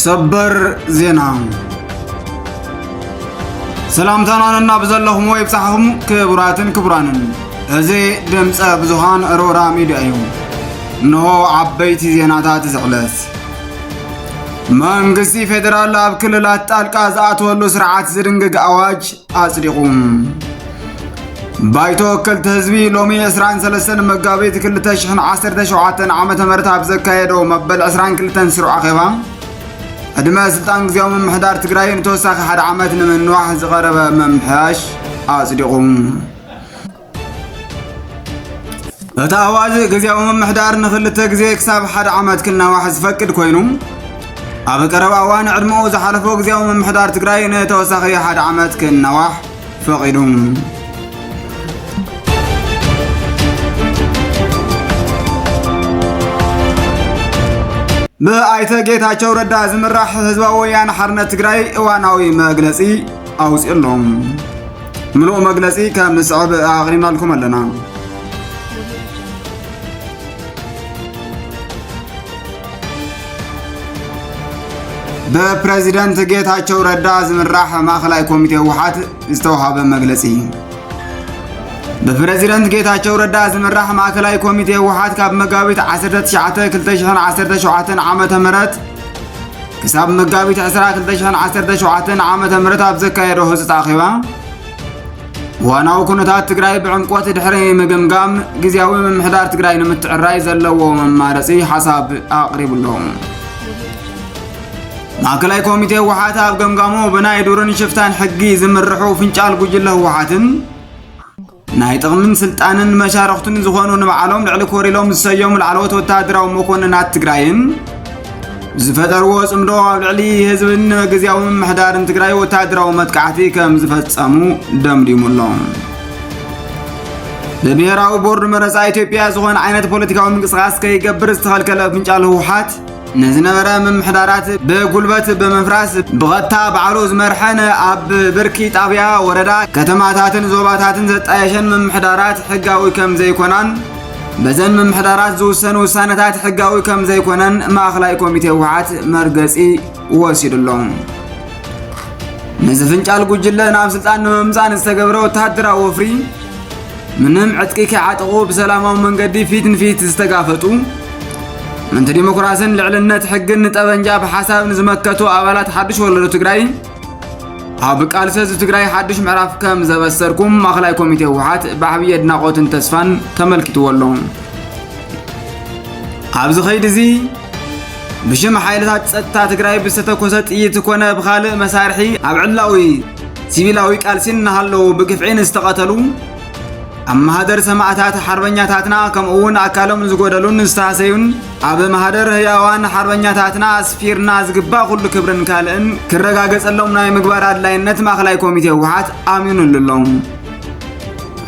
ሰበር ዜና ሰላም ታናንና በዘለኹም ወይ በጻሕኹም ክቡራንን እዚ ድምጸ ብዙሃን ሮራ ሚድያ እዩ እንሆ ዓበይቲ ዜናታት ዝቕለስ መንግስቲ ፌደራል ኣብ ክልላት ጣልቃ ዝኣተወሉ ስርዓት ዝድንግግ ኣዋጅ ኣጽዲቁም ባይቶ ወከልቲ ህዝቢ ሎሚ 23 መጋቢት 2017 ዓመተ ምህረት ኣብ ዘካየደው መበል 22 ስሩዕ ኣኼባ ዕድመ ስልጣን ግዚያዊ ምምሕዳር ትግራይ ንተወሳኺ ሓደ ዓመት ንምንዋሕ ዝቐረበ መምሕያሽ ኣጽዲቁም እቲ ኣዋጅ ግዚያዊ ምምሕዳር ንኽልተ ግዜ ክሳብ ሓደ ዓመት ክናዋሕ ዝፈቅድ ኮይኑ ኣብ ቀረባ እዋን ዕድመኡ ዝሓለፈ ግዚያዊ ምምሕዳር ትግራይ ንተወሳኺ ሓደ ዓመት ክናዋሕ ፈቒዱ በአይተ ጌታቸው ረዳ ዝምራሕ ህዝባዊ ወያነ ሓርነት ትግራይ እዋናዊ መግለጺ ኣውፅሎም ምሉእ መግለጺ ከም ዝስዕብ ኣቕሪብናልኩም ኣለና በፕሬዝዳንት ጌታቸው ረዳ ዝምራሕ ማእኸላይ ኮሚቴ ውሓት ዝተወሃበ መግለጺ በፕሬዝዳንት ጌታቸው ረዳ ዝምራሕ ማእከላይ ኮሚቴ ውሓት ካብ መጋቢት 19 2017 ዓመተ ምህረት ክሳብ መጋቢት 20 2017 ዓመተ ምህረት ኣብ ዘካየደው ህዝቢ ኣኼባ ዋናው ኩነታት ትግራይ ብዕምቆት ድሕሪ ምግምጋም ግዚያዊ ምምሕዳር ትግራይ ንምትዕራይ ዘለዎ መማረጺ ሓሳብ ኣቕሪቡሎም ማእከላይ ኮሚቴ ውሓት ኣብ ገምጋሙ ብናይ ዱርን ሽፍታን ሕጊ ዝምርሑ ፍንጫል ጉጅለ ውሓትን ናይ ጥቕምን ስልጣንን መሻርክትን ዝኾኑ ንባዕሎም ልዕሊ ኮሪሎም ዝሰየሙ ላዕለዎት ወታደራዊ መኮንናት ትግራይን ዝፈጠርዎ ጽምዶ ኣብ ልዕሊ ህዝብን ግዚያዊ ምምሕዳርን ትግራይ ወታደራዊ መጥቃዕቲ ከም ዝፈጸሙ ደምዲሙሎም ብብሔራዊ ቦርድ መረፃ ኢትዮጵያ ዝኾነ ዓይነት ፖለቲካዊ ምንቅስቓስ ከይገብር ዝተኸልከለ ፍንጫል ህወሓት ነዝነበረ ምምሕዳራት ብጉልበት በመፍራስ ብቐጥታ ባዕሉ ዝመርሐን ኣብ ብርኪ ጣብያ ወረዳ ከተማታትን ዞባታትን ዘጣየሸን ምምሕዳራት ሕጋዊ ከም ዘይኮናን በዘን ምምሕዳራት ዝውሰኑ ውሳነታት ሕጋዊ ከም ዘይኮነን ማእኸላይ ኮሚቴ ውሓት መርገጺ ወሲዱሎም ንዝፍንጫል ጉጅለ ናብ ስልጣን ንምምፃእ ዝተገብረ ወታደራዊ ወፍሪ ምንም ዕጥቂ ከይዓጥቑ ብሰላማዊ መንገዲ ፊት ንፊት ዝተጋፈጡ ምንተ ዲሞክራስን ልዕልነት ሕግን ጠበንጃ ብሓሳብ ንዝመከቱ ኣባላት ሓድሽ ወለዶ ትግራይ ኣብ ቃልሲ ህዝቢ ትግራይ ሓድሽ ምዕራፍ ከም ዘበሰርኩም ማእኸላይ ኮሚቴ ውሓት ብዓብዪ ኣድናቆትን ተስፋን ተመልኪትዎ ኣሎ ኣብዚ ኸይዲ እዚ ብሽም ሓይልታት ፀጥታ ትግራይ ብዝተተኮሰ ጥይት ኮነ ብኻልእ መሳርሒ ኣብ ዕላዊ ሲቪላዊ ቃልሲን እናሃለዉ ብግፍዒን ዝተቐተሉ ኣብ ማህደር ሰማዕታት ሓርበኛታትና ከምኡውን ኣካሎም ዝጎደሉን ዝተሃሰዩን ኣብ ማህደር ህያዋን ሓርበኛታትና ኣስፊርና ዝግባእ ኩሉ ክብርን ካልእን ክረጋገጸሎም ናይ ምግባር ኣድላይነት ማእኸላይ ኮሚቴ ውሓት ኣሚኑሎም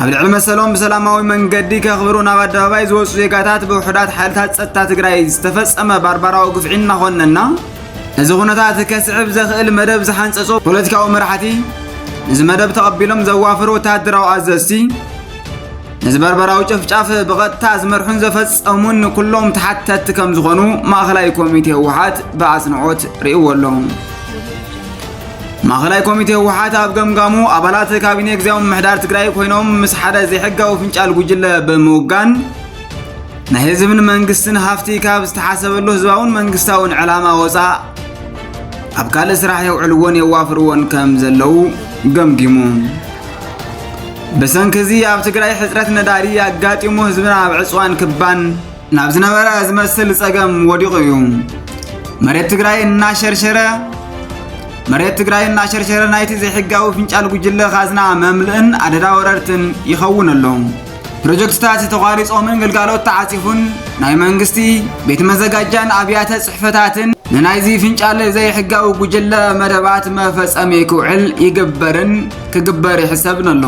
ኣብ ልዕሊ መሰሎም ብሰላማዊ መንገዲ ከኽብሩ ናብ ኣደባባይ ዝወፁ ዜጋታት ብውሕዳት ሓይልታት ፀጥታ ትግራይ ዝተፈጸመ ባርባራዊ ግፍዒ እናኾነና እዚ ኩነታት ከስዕብ ዘኽእል መደብ ዝሓንፀጾ ፖለቲካዊ መራሕቲ እዚ መደብ ተቐቢሎም ዘዋፍሩ ወታደራዊ ኣዘዝቲ ንዝበርበራዊ ጭፍጫፍ ብቐጥታ ዝመርሑን ዘፈጸሙን ኩሎም ተሓተቲ ከም ዝኾኑ ማእኸላይ ኮሚቴ ውሓት ብኣጽንዖት ርእይዎ ኣሎ ማእኸላይ ኮሚቴ ውሓት ኣብ ገምጋሙ ኣባላት ካቢኔ ግዚያዊ ምምሕዳር ትግራይ ኮይኖም ምስ ሓደ ዘይሕጋዊ ፍንጫል ጉጅለ ብምውጋን ናይ ህዝብን መንግስትን ሃፍቲ ካብ ዝተሓሰበሉ ህዝባውን መንግስታውን ዕላማ ወፃእ ኣብ ካልእ ስራሕ የውዕልዎን የዋፍርዎን ከም ዘለው ገምጊሙ በሰንከዚ ኣብ ትግራይ ሕፅረት ነዳዲ ኣጋጢሙ ህዝብና ኣብ ዕፅዋን ክባን ናብ ዝነበረ ዝመስል ፀገም ወዲቑ እዩ መሬት ትግራይ እናሸርሸረ ናይቲ ዘይሕጋዊ ፍንጫል ጉጅለ ኻዝና መምልእን ኣደዳ ወረርትን ይኸውን ኣሎ ፕሮጀክትታት ተቋሪጾምን ግልጋሎት ተዓፂፉን ናይ መንግስቲ ቤት መዘጋጃን ኣብያተ ጽሕፈታትን ንናይዚ ፍንጫል ዘይሕጋዊ ጉጅለ መደባት መፈጸሚ ክውዕል ይግበርን ክግበር ይሕሰብን ኣሎ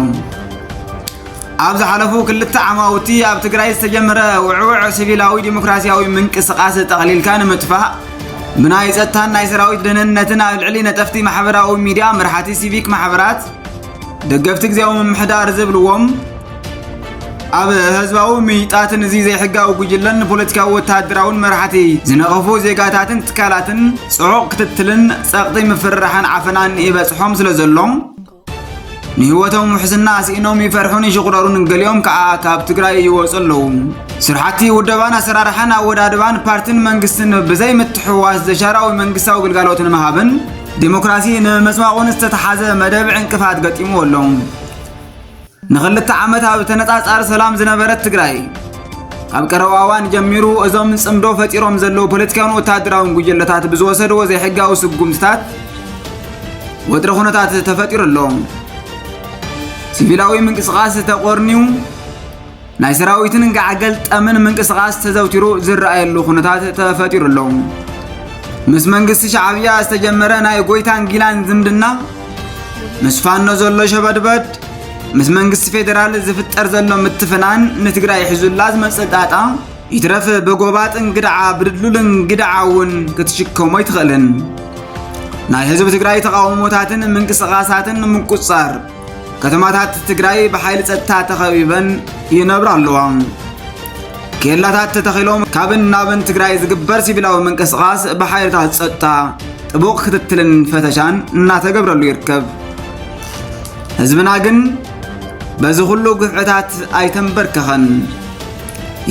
ኣብ ዝሓለፉ ክልተ ዓማውቲ ኣብ ትግራይ ዝተጀመረ ውዕውዕ ሲቪላዊ ዲሞክራሲያዊ ምንቅስቓስ ጠቕሊልካ ንምጥፋእ ብናይ ፀጥታን ናይ ሰራዊት ደህንነትን ኣብ ልዕሊ ነጠፍቲ ማሕበራዊ ሚድያ መራሕቲ ሲቪክ ማሕበራት ደገፍቲ ግዚያዊ ምምሕዳር ዝብልዎም ኣብ ህዝባዊ ሚጣትን እዚ ዘይሕጋዊ ጉጅለን ፖለቲካዊ ወታደራውን መራሕቲ ዝነቐፉ ዜጋታትን ትካላትን ጽዑቕ ክትትልን ጸቕጢ ምፍርራሕን ዓፈናን ይበጽሖም ስለ ዘሎ ንህይወቶም ውሕስና ስኢኖም ይፈርሑን ይሽቁረሩን ገሊኦም ከዓ ካብ ትግራይ ይወፁ ኣለዉ። ስራሕቲ ውደባን ኣሰራርሓን ኣወዳድባን ፓርቲን መንግስትን ብዘይ ምትሕውዋስ ዘሻራዊ መንግስታዊ ግልጋሎት ንምሃብን ዲሞክራሲ ንመስማቑን ዝተተሓዘ መደብ ዕንቅፋት ገጢሙ ኣሎ። ንኽልተ ዓመት ኣብ ተነጻጻሪ ሰላም ዝነበረት ትግራይ ካብ ቀረባ እዋን ጀሚሩ እዞም ጽምዶ ፈጢሮም ዘለዉ ፖለቲካውን ወታደራውን ጉጅለታት ብዝወሰድዎ ዘይሕጋዊ ስጉምትታት ወጥረ ኩነታት ተፈጢሩ ኣሎ። ሲቪላዊ ምንቅስቓስ ተቆርኒው ናይ ሰራዊትን ጋዓገል ጠምን ምንቅስቓስ ተዘውቲሩ ዝረኣየሉ ኩነታት ተፈጢሩ ኣሎ። ምስ መንግስቲ ሻዕብያ ዝተጀመረ ናይ ጎይታን ጊላን ዝምድና ምስ ፋኖ ዘሎ ሸበድበድ ምስ መንግስቲ ፌደራል ዝፍጠር ዘሎ ምትፍናን ንትግራይ ሒዙላ ዝመጽእ ጣጣ ይትረፍ ብጎባጥን ግድዓ ብድሉልን ግድዓውን ክትሽከሞ ይትኽእልን። ናይ ህዝቢ ትግራይ ተቃውሞታትን ምንቅስቓሳትን ምቁጻር ከተማታት ትግራይ ብሓይሊ ጸጥታ ተኸቢበን ይነብራ ኣለዋ። ኬላታት ተተኺሎም ካብን ናብን ትግራይ ዝግበር ሲቪላዊ ምንቅስቓስ ብሓይልታት ጸጥታ ጥቡቕ ክትትልን ፈተሻን እናተገብረሉ ይርከብ። ህዝብና ግን በዚ ኩሉ ግፍዕታት ኣይተንበርከኸን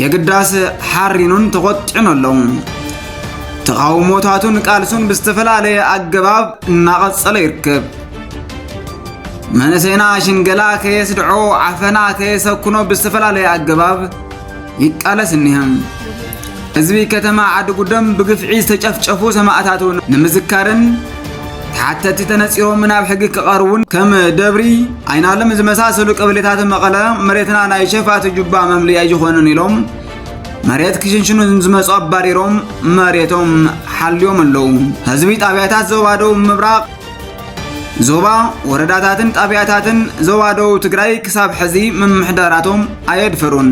የግዳስ ሓሪኑን ተቆጢዑን ኣለዉ። ተቃውሞታቱን ቃልሱን ብዝተፈላለየ ኣገባብ እናቐጸለ ይርከብ። መንእሰይና ሽንገላ ከየስድዖ ዓፈና ከየሰኩኖ ብዝተፈላለየ ኣገባብ ይቃለስ እኒሀም። ህዝቢ ከተማ ዓዲ ጉደም ብግፍዒ ዝተጨፍጨፉ ሰማዕታቱ ንምዝካርን ተሓተቲ ተነፂሮም ናብ ሕጊ ክቐርቡን ከም ደብሪ ኣይናለም ዝመሳሰሉ ቀበሌታት መቐለ መሬትና ናይ ሸፋት ጁባ መምልያ ይኾኑን ኢሎም መሬት ክሽንሽኑ ዝመፁ ኣባሪሮም መሬቶም ሓልዮም ኣለዉ። ህዝቢ ጣብያታት ዞባ ደቡብ ምብራቕ ዞባ ወረዳታትን ጣብያታትን ዞባ ደቡብ ትግራይ ክሳብ ሕዚ ምምሕዳራቶም ኣየድፈሩን።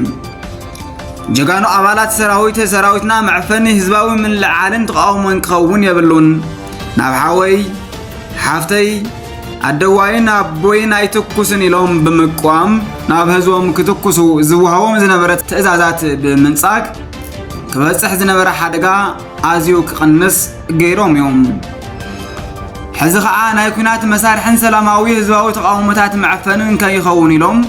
ጀጋኑ ኣባላት ሰራዊትና መዕፈኒ ህዝባዊ ምልዓልን ተቃውሞን ክኸውን የብሉን። ናብ ሓወይ ሓፍተይ ኣደዋይን ኣቦይን ኣይትኩስን ኢሎም ብምቋም ናብ ህዝቦም ክትኩሱ ዝውሃቦም ዝነበረት ትእዛዛት ብምንጻግ ክበጽሕ ዝነበረ ሓደጋ ኣዝዩ ክቕንስ ገይሮም እዮም። ሕዚ ከዓ ናይ ኩናት መሳርሕን ሰላማዊ ህዝባዊ ተቃውሞታት መዕፈንን ከይኸውን ኢሎም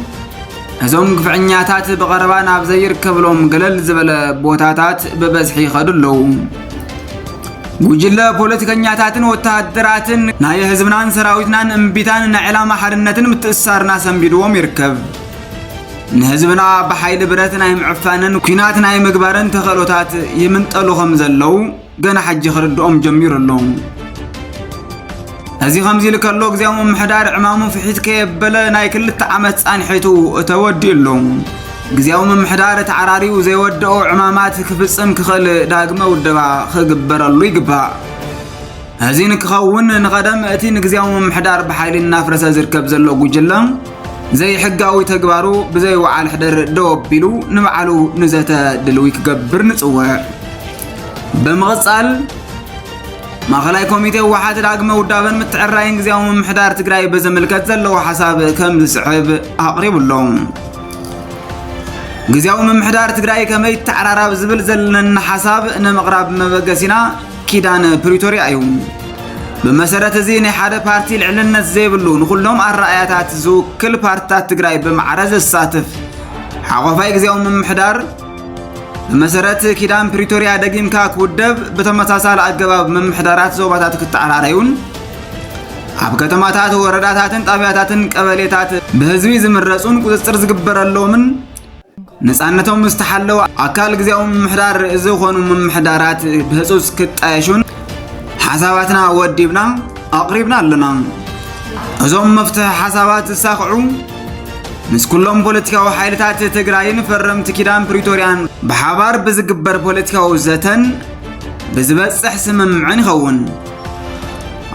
እዞም ግፍዕኛታት ብቐረባ ናብ ዘይርከብሎም ገለል ዝበለ ቦታታት ብበዝሒ ይኸዱ ኣለዉ። ጉጅለ ፖለቲከኛታትን ወታደራትን ናይ ህዝብናን ሰራዊትናን እምቢታን ናይ ዕላማ ሓድነትን ምትእስሳርና ሰንቢድዎም ይርከብ። ንህዝብና ብሓይሊ ብረት ናይ ምዕፋንን ኩናት ናይ ምግባርን ተኽእሎታት ይምንጠሉ ከም ዘለው ገና ሓጂ ክርድኦም ጀሚሩ ኣሎ። እዚ ከምዚ ኢሉ ከሎ ግዚያዊ ምምሕዳር ዕማሙ ፍሒት ከየበለ ናይ ክልተ ዓመት ጻንሒቱ ተወዲኡ ኣሎ። ግዚያዊ ምምሕዳር ተዓራሪው ዘይወድኦ ዕማማት ክፍጽም ክኽእል ዳግመ ውደባ ክግበረሉ ይግባእ። እዚ ንክኸውን ንቐደም እቲ ንግዚያዊ ምምሕዳር ብሓይሊ እናፍረሰ ዝርከብ ዘሎ ጉጅለ ዘይሕጋዊ ተግባሩ ብዘይወዓል ሕደር ደው ኣቢሉ ንባዕሉ ንዘተ ድልዊ ክገብር ንጽውዕ። ብምቕጻል ማእኸላይ ኮሚቴ ዋሓት ዳግመ ውዳበን ምትዕራይን ግዚያዊ ምምሕዳር ትግራይ በዘመልከት ዘለዎ ሓሳብ ከም ዝስዕብ ኣቕሪቡሎም። ግዚያዊ ምምሕዳር ትግራይ ከመይ ተዓራራብ ዝብል ዘለና ሓሳብ ንምቕራብ መበገሲና ኪዳን ፕሪቶሪያ እዩ። ብመሰረት እዚ ናይ ሓደ ፓርቲ ልዕልነት ዘይብሉ ንኩሎም ኣረኣያታት ዝውክል ፓርቲታት ትግራይ ብማዕረ ዘሳትፍ ሓቆፋይ ግዚያዊ ምምሕዳር ብመሰረት ኪዳን ፕሪቶሪያ ደጊምካ ክውደብ ብተመሳሳሊ ኣገባብ ምምሕዳራት ዞባታት ክትዓራረዩን ኣብ ከተማታት ወረዳታትን ጣብያታትን ቀበሌታት ብህዝቢ ዝምረጹን ቁፅፅር ዝግበረሎምን ነፃነቶም ምስተሓለው ኣካል ግዚያዊ ምምሕዳር ዝኾኑ ምምሕዳራት ብህፁፅ ክጣየሹን ሓሳባትና ወዲብና ኣቕሪብና ኣለና። እዞም መፍትሒ ሓሳባት ዝሳኽዑ ምስ ኩሎም ፖለቲካዊ ሓይልታት ትግራይን ፈረምቲ ኪዳን ፕሪቶሪያን ብሓባር ብዝግበር ፖለቲካዊ ዘተን ብዝበጽሕ ስምምዕን ይኸውን።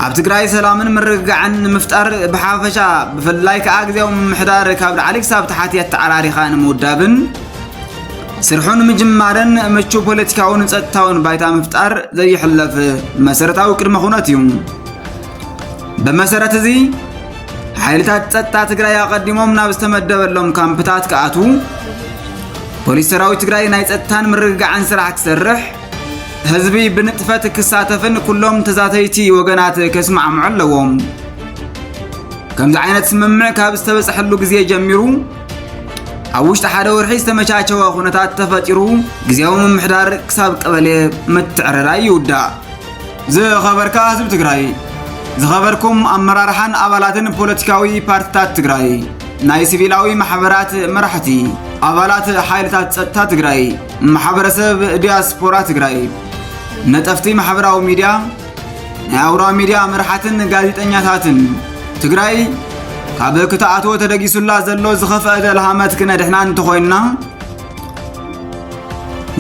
ኣብ ትግራይ ሰላምን ምርግጋዕን ንምፍጣር ብሓፈሻ ብፍላይ ከዓ ግዚያዊ ምምሕዳር ካብ ላዕሊ ክሳብ ታሕቲ ኣተዓራሪኻ ንምውዳብን ስርሑን ምጅማርን ምቹው ፖለቲካውን ጸጥታውን ባይታ ምፍጣር ዘይሕለፍ መሰረታዊ ቅድመ ኩነት እዩ። ብመሰረት እዚ ሓይልታት ጸጥታ ትግራይ ኣቐዲሞም ናብ ዝተመደበሎም ካምፕታት ክኣትዉ ፖሊስ ሰራዊት ትግራይ ናይ ጸጥታን ምርግጋዕን ስራሕ ክሰርሕ ህዝቢ ብንጥፈት ክሳተፍን ኩሎም ተዛተይቲ ወገናት ከስማዕምዑ ኣለዎም ከምዚ ዓይነት ስምምዕ ካብ ዝተበጽሐሉ ግዜ ጀሚሩ ኣብ ውሽጢ ሓደ ወርሒ ዝተመቻቸወ ኩነታት ተፈጢሩ ግዜያዊ ምምሕዳር ክሳብ ቀበሌ ምትዕርራይ ይውዳእ ዝኸበርካ ህዝቢ ትግራይ ዝኸበርኩም ኣመራርሓን ኣባላትን ፖለቲካዊ ፓርቲታት ትግራይ ናይ ሲቪላዊ ማሕበራት መራሕቲ ኣባላት ሓይልታት ጸጥታ ትግራይ ማሕበረሰብ ዲያስፖራ ትግራይ ነጠፍቲ ማሕበራዊ ሚድያ ናይ ኣውራ ሚድያ መራሕትን ጋዜጠኛታትን ትግራይ ካብ ክተኣትዎ ተደጊሱላ ዘሎ ዝኸፍአ ደልሃመት ክነድሕና እንተኾይንና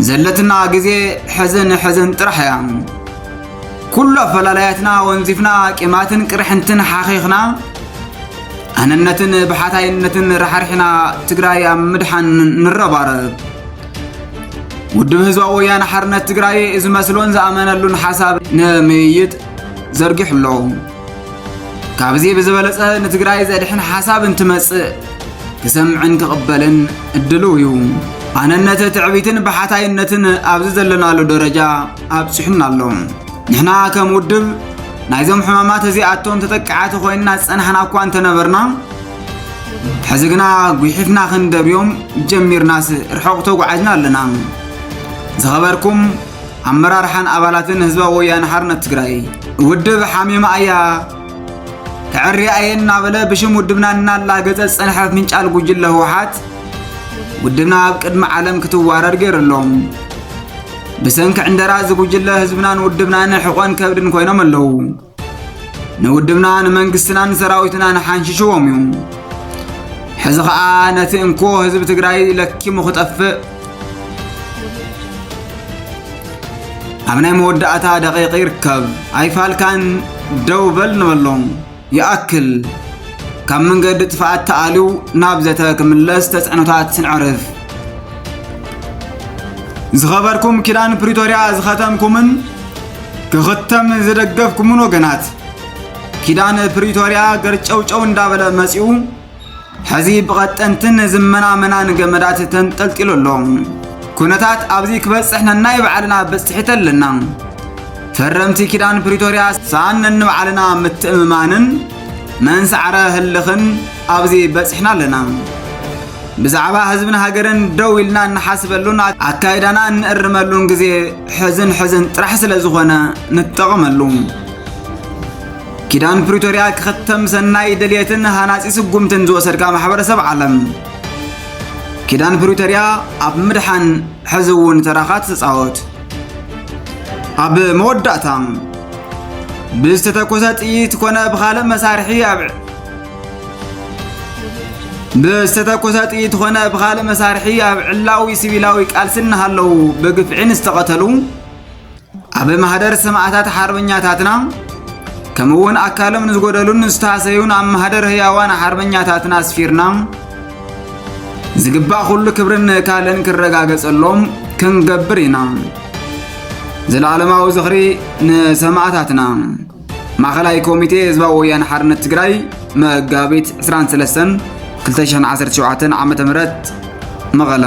ዘለትና ግዜ ሕዝን ጥራሕ እያ ኩሉ ኣፈላላያትና ወንዚፍና ቂማትን ቅርሕንትን ሓኺኽና ኣነነትን ብሓታይነትን ረሓርሕና ትግራይ ኣብ ምድሓን ንረባረብ ውድብ ህዝባዊ ወያነ ሓርነት ትግራይ ዝመስሎን ዝኣመነሉን ሓሳብ ንምይይጥ ዘርጊሕ ኣሎ ካብዚ ብዝበለጸ ንትግራይ ዘድሕን ሓሳብ እንትመጽእ ክሰምዕን ክቕበልን እድሉ እዩ ኣነነት ትዕቢትን ብሓታይነትን ኣብዚ ዘለናሉ ደረጃ ኣብፅሑና ኣሎ ንሕና ከም ውድብ ናይዞም ሕማማት እዚኣቶም ተጠቃዓቲ ኮይንና ዝጸናሕና እኳ እንተነበርና ሕዚ ግና ጉሒፍና ክንደብዮም ጀሚርናስ ርሑቕ ተጓዓዝና ኣለና ዝኸበርኩም ኣመራርሓን ኣባላትን ህዝባዊ ወያነ ሓርነት ትግራይ ውድብ ሓሚማ እያ ክዕርያ እየን እናበለ ብሽም ውድብና እናላገጸ ዝጸንሐ ምንጫል ጉጅለ ህወሓት ውድብና ኣብ ቅድሚ ዓለም ክትዋረድ ገይሩሎም ብሰንኪ ዕንደራ ዝጉጅለ ህዝብናን ውድብናን ሕቖን ከብድን ኮይኖም ኣለዉ ንውድብና ንመንግስትናን ሰራዊትናን ሓንሽሽዎም እዩ ሕዚ ኸዓ ነቲ እንኮ ህዝቢ ትግራይ ለኪሙ ክጠፍእ ኣብ ናይ መወዳእታ ደቂቕ ይርከብ ኣይፋልካን ደው በል ንበሎም ይኣክል ካብ መንገዲ ጥፍኣት ተኣልዩ ናብ ዘተ ክምለስ ተጽዕኖታት ስንዕርፍ ዝኸበርኩም ኪዳን ፕሪቶሪያ ዝኸተምኩምን ክኽተም ዝደገፍኩምን ወገናት ኪዳን ፕሪቶሪያ ገርጨውጨው እንዳበለ መጺኡ ሕዚ ብቐጠንትን ዝመናመናን ገመዳት ተንጠልጢሉ ኣሎ ኩነታት ኣብዚ ክበጽሕ ነናይ ባዕልና በጽሒት ኣለና ፈረምቲ ኪዳን ፕሪቶሪያ ሳነን ባዕልና ምትእምማንን መንሳዕረ ህልኽን ኣብዚ በጽሕና ኣለና ብዛዕባ ህዝብን ሃገርን ደው ኢልና እንሓስበሉን ኣካይዳና እንእርመሉን ግዜ ሕዝን ጥራሕ ስለ ዝኾነ ንጠቐመሉ ኪዳን ፕሪቶሪያ ክኽተም ሰናይ ደልየትን ሃናጺ ስጉምትን ዝወሰድካ ማሕበረሰብ ዓለም ኪዳን ፕሪቶሪያ ኣብ ምድሓን ሕዚ እውን ተራኻት ተጻወት ኣብ መወዳእታ ብዝተተኮሰ ጥይት ኮነ ብኻልእ መሳርሒ ብዝተተኮሰ ጥይት ኮነ ብኻልእ መሳርሒ ኣብ ዕላዊ ሲቪላዊ ቃልሲ እናሃለዉ ብግፍዒን ዝተቐተሉ ኣብ ማህደር ሰማዕታት ሓርበኛታትና ከምኡውን ኣካሎም ንዝጎደሉን ዝተሃሰዩን ኣብ ማህደር ህያዋን ሓርበኛታትና ኣስፊርና ዝግባእ ኩሉ ክብርን ካለን ክረጋገጸሎም ክንገብር ኢና ዘለዓለማዊ ዝኽሪ ንሰማዕታትና ማእኸላይ ኮሚቴ ህዝባዊ ወያነ ሓርነት ትግራይ መጋቢት 23 2017 ዓ.ም መቐለ